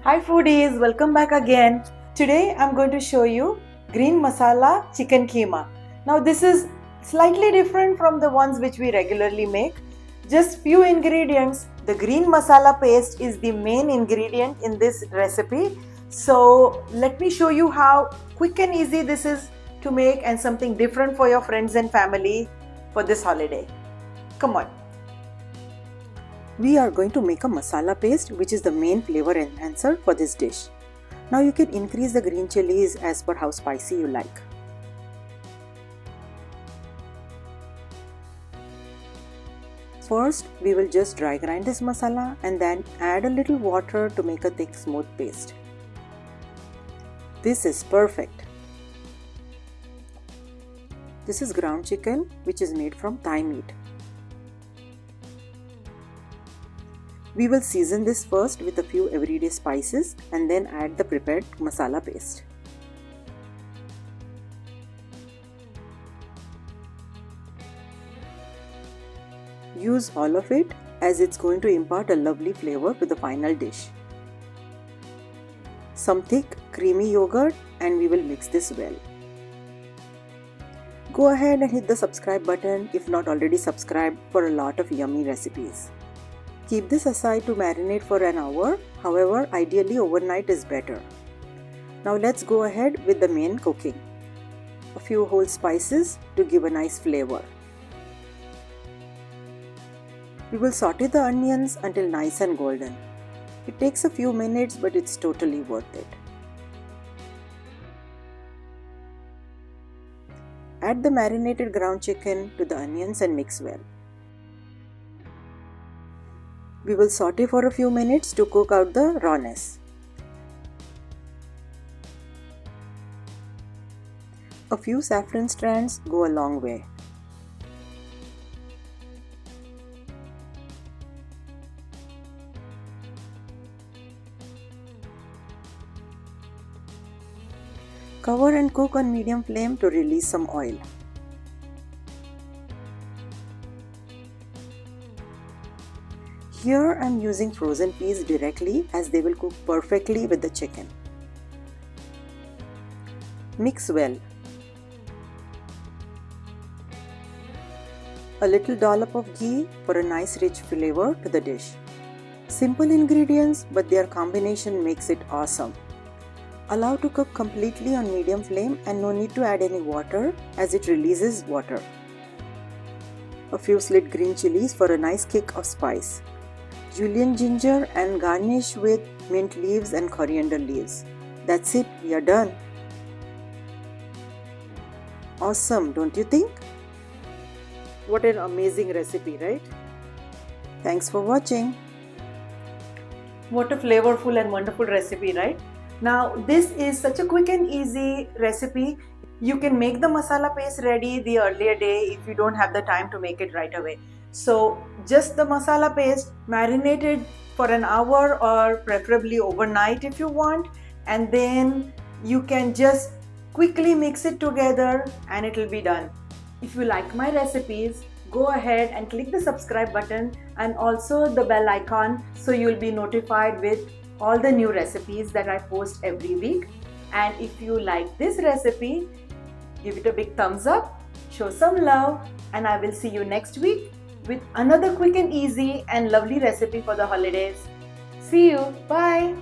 Hi foodies, welcome back again. Today I'm going to show you green masala chicken keema. Now this is slightly different from the ones which we regularly make. Just few ingredients. The green masala paste is the main ingredient in this recipe. So let me show you how quick and easy this is to make and something different for your friends and family for this holiday. Come on. We are going to make a masala paste which is the main flavor enhancer for this dish. Now you can increase the green chilies as per how spicy you like. First, we will just dry grind this masala and then add a little water to make a thick smooth paste. This is perfect. This is ground chicken which is made from thigh meat. We will season this first with a few everyday spices and then add the prepared masala paste. Use all of it as it's going to impart a lovely flavor to the final dish. Some thick creamy yogurt and we will mix this well. Go ahead and hit the subscribe button if not already subscribed for a lot of yummy recipes. Keep this aside to marinate for an hour, however ideally overnight is better. Now let's go ahead with the main cooking. A few whole spices to give a nice flavor. We will saute the onions until nice and golden. It takes a few minutes but it's totally worth it. Add the marinated ground chicken to the onions and mix well. We will saute for a few minutes to cook out the rawness. A few saffron strands go a long way. Cover and cook on medium flame to release some oil. Here I am using frozen peas directly as they will cook perfectly with the chicken. Mix well. A little dollop of ghee for a nice rich flavor to the dish. Simple ingredients but their combination makes it awesome. Allow to cook completely on medium flame and no need to add any water as it releases water. A few slit green chilies for a nice kick of spice. Julienned ginger and garnish with mint leaves and coriander leaves. That's it, we are done. Awesome, don't you think? What an amazing recipe, right? Thanks for watching. What a flavorful and wonderful recipe, right? Now this is such a quick and easy recipe. You can make the masala paste ready the earlier day if you don't have the time to make it right away. So just the masala paste, marinated for an hour or preferably overnight if you want, and then you can just quickly mix it together and it will be done. If you like my recipes, go ahead and click the subscribe button and also the bell icon so you'll be notified with all the new recipes that I post every week. And if you like this recipe, give it a big thumbs up, show some love, and I will see you next week with another quick and easy and lovely recipe for the holidays. See you. Bye.